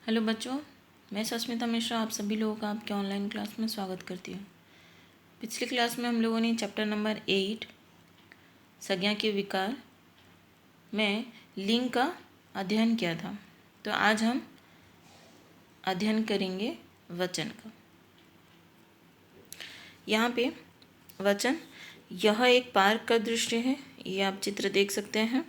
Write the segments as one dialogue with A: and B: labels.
A: Hello बच्चों, मैं सस्मिता मिश्रा आप सभी लोगों का आपके ऑनलाइन क्लास में स्वागत करती हूँ। पिछली क्लास में हम लोगों ने चैप्टर नंबर 8 संज्ञा के विकार में लिंग का अध्ययन किया था। तो आज हम अध्ययन करेंगे वचन का। यहाँ पे वचन, यह एक पार्क का दृश्य है। ये आप चित्र देख सकते हैं।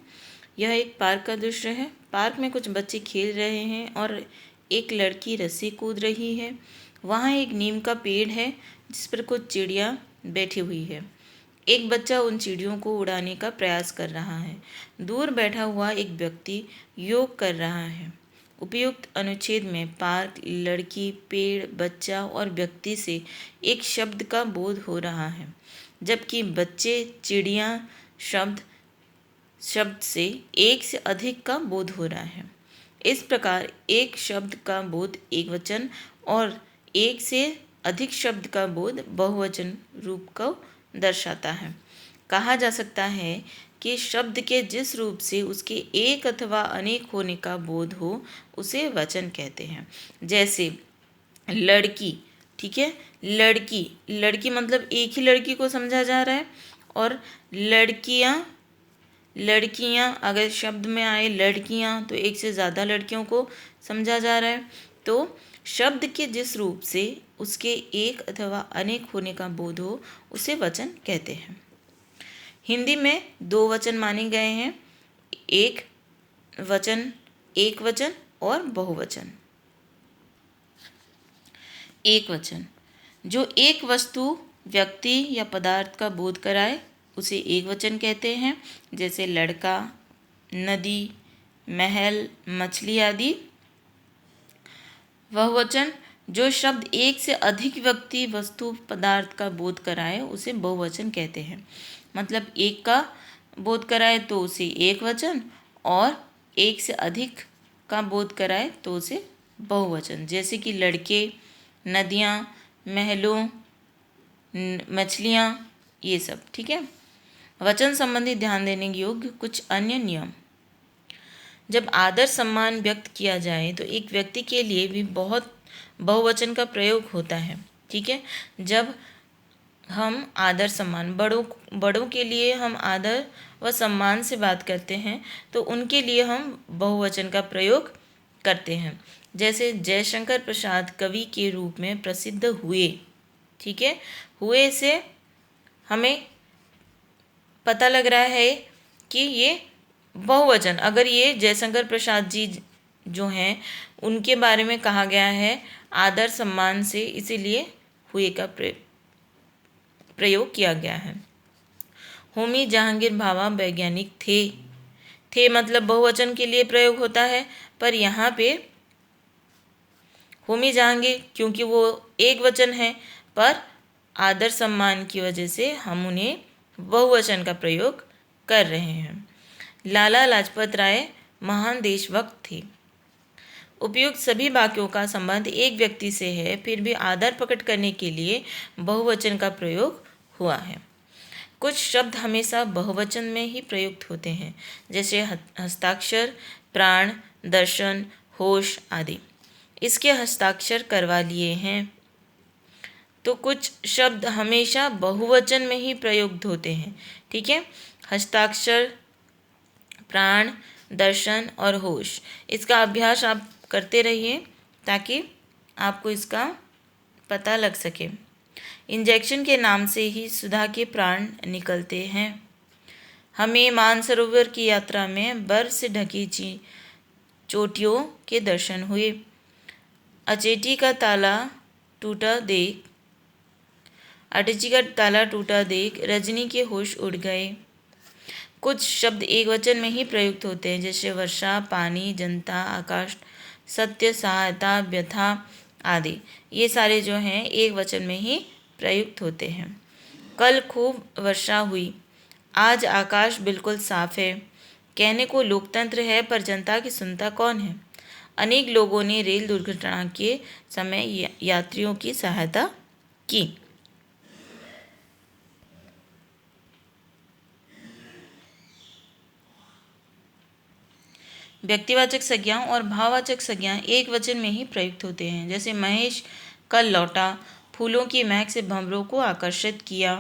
A: यह एक पार्क का दृश्य है। पार्क में कुछ बच्चे खेल रहे हैं और एक लड़की रस्सी कूद रही है। वहाँ एक नीम का पेड़ है जिस पर कुछ चिड़िया बैठी हुई है। एक बच्चा उन चिड़ियों को उड़ाने का प्रयास कर रहा है। दूर बैठा हुआ एक व्यक्ति योग कर रहा है। उपयुक्त अनुच्छेद में पार्क, लड़की, पेड़, बच्चा और व्यक्ति से एक शब्द का बोध हो रहा है, जबकि बच्चे, चिड़िया शब्द से एक से अधिक का बोध हो रहा है। इस प्रकार एक शब्द का बोध एकवचन और एक से अधिक शब्द का बोध बहुवचन रूप को दर्शाता है। कहा जा सकता है कि शब्द के जिस रूप से उसके एक अथवा अनेक होने का बोध हो उसे वचन कहते हैं। जैसे लड़की, ठीक है, लड़की लड़की मतलब एक ही लड़की को समझा जा रहा है। और लड़कियाँ अगर शब्द में आए लड़कियाँ तो एक से ज़्यादा लड़कियों को समझा जा रहा है। तो शब्द के जिस रूप से उसके एक अथवा अनेक होने का बोध हो उसे वचन कहते हैं। हिंदी में दो वचन माने गए हैं, एक वचन और बहुवचन। एक वचन जो एक वस्तु, व्यक्ति या पदार्थ का बोध कराए उसे एक वचन कहते हैं। जैसे लड़का, नदी, महल, मछली आदि। बहुवचन जो शब्द एक से अधिक व्यक्ति, वस्तु, पदार्थ का बोध कराए उसे बहुवचन कहते हैं। मतलब एक का बोध कराए तो उसे एक वचन, और एक से अधिक का बोध कराए तो उसे बहुवचन। जैसे कि लड़के, नदियाँ, महलों, मछलियाँ, ये सब। ठीक है। वचन संबंधी ध्यान देने योग्य कुछ अन्य नियम। जब आदर सम्मान व्यक्त किया जाए तो एक व्यक्ति के लिए भी बहुत बहुवचन का प्रयोग होता है। ठीक है। जब हम आदर सम्मान, बड़ों के लिए हम आदर व सम्मान से बात करते हैं तो उनके लिए हम बहुवचन का प्रयोग करते हैं। जैसे जयशंकर प्रसाद कवि के रूप में प्रसिद्ध हुए। ठीक है। हुए से हमें पता लग रहा है कि ये बहुवचन, अगर ये जयशंकर प्रसाद जी जो हैं उनके बारे में कहा गया है आदर सम्मान से, इसीलिए हुए का प्रयोग किया गया है। होमी जहांगीर भाभा वैज्ञानिक थे मतलब बहुवचन के लिए प्रयोग होता है, पर यहाँ पे होमी जहांगीर क्योंकि वो एक वचन है, पर आदर सम्मान की वजह से हम उन्हें बहुवचन का प्रयोग कर रहे हैं। लाला लाजपत राय महान देशभक्त थे। उपयुक्त सभी वाक्यों का संबंध एक व्यक्ति से है, फिर भी आदर प्रकट करने के लिए बहुवचन का प्रयोग हुआ है। कुछ शब्द हमेशा बहुवचन में ही प्रयुक्त होते हैं, जैसे हस्ताक्षर, प्राण, दर्शन, होश आदि। इसके हस्ताक्षर करवा लिए हैं। तो कुछ शब्द हमेशा बहुवचन में ही प्रयुक्त होते हैं। ठीक है। हस्ताक्षर, प्राण, दर्शन और होश, इसका अभ्यास आप करते रहिए ताकि आपको इसका पता लग सके। इंजेक्शन के नाम से ही सुधा के प्राण निकलते हैं। हमें मानसरोवर की यात्रा में बर्फ से ढकी चोटियों के दर्शन हुए। अटेची का ताला टूटा देख रजनी के होश उड़ गए। कुछ शब्द एक वचन में ही प्रयुक्त होते हैं, जैसे वर्षा, पानी, जनता, आकाश, सत्य, सहायता, व्यथा आदि। ये सारे जो हैं एक वचन में ही प्रयुक्त होते हैं। कल खूब वर्षा हुई, आज आकाश बिल्कुल साफ है। कहने को लोकतंत्र है, पर जनता की सुनता कौन है। अनेक लोगों ने रेल दुर्घटना के समय यात्रियों की सहायता की। व्यक्तिवाचक संज्ञा और भाववाचक संज्ञा एक वचन में ही प्रयुक्त होते हैं। जैसे महेश कल लौटा, फूलों की महक से भंवरों को आकर्षित किया।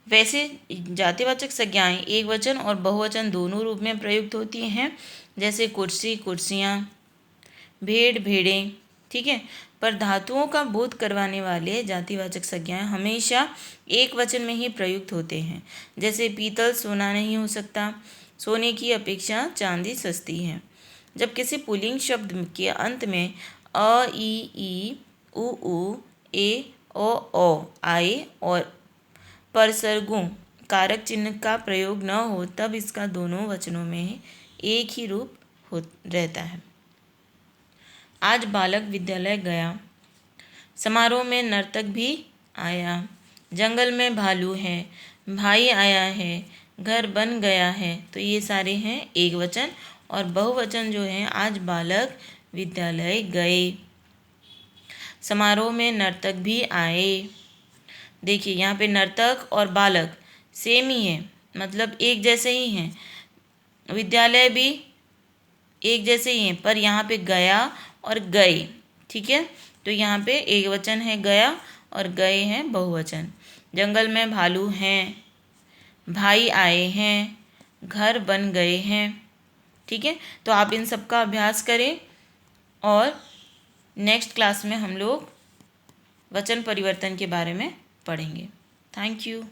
A: वैसे जातिवाचक संज्ञाएं एक वचन और बहुवचन दोनों रूप में प्रयुक्त होती हैं। जैसे कुर्सी कुर्सियाँ, भेड़ भेड़ें, ठीक है। पर धातुओं का बोध करवाने वाले जातिवाचक संज्ञाएं हमेशा एक वचन में ही प्रयुक्त होते हैं। जैसे पीतल सोना नहीं हो सकता, सोने की अपेक्षा चांदी सस्ती है। जब किसी पुल्लिंग शब्द के अंत में अ, ई, उ, ए, ओ आए और परसर्गों कारक चिन्ह का प्रयोग न हो, तब इसका दोनों वचनों में एक ही रूप रहता है। आज बालक विद्यालय गया, समारोह में नर्तक भी आया, जंगल में भालू है, भाई आया है, घर बन गया है। तो ये सारे हैं एक वचन। और बहुवचन जो हैं, आज बालक विद्यालय गए, समारोह में नर्तक भी आए। देखिए यहाँ पे नर्तक और बालक सेम ही है, मतलब एक जैसे ही हैं। विद्यालय भी एक जैसे ही हैं, पर यहाँ पे गया और गए, ठीक है। तो यहाँ पे एक वचन है गया और गए हैं बहुवचन। जंगल में भालू हैं, भाई आए हैं, घर बन गए हैं, ठीक है। तो आप इन सब का अभ्यास करें और नेक्स्ट क्लास में हम लोग वचन परिवर्तन के बारे में पढ़ेंगे। Thank you.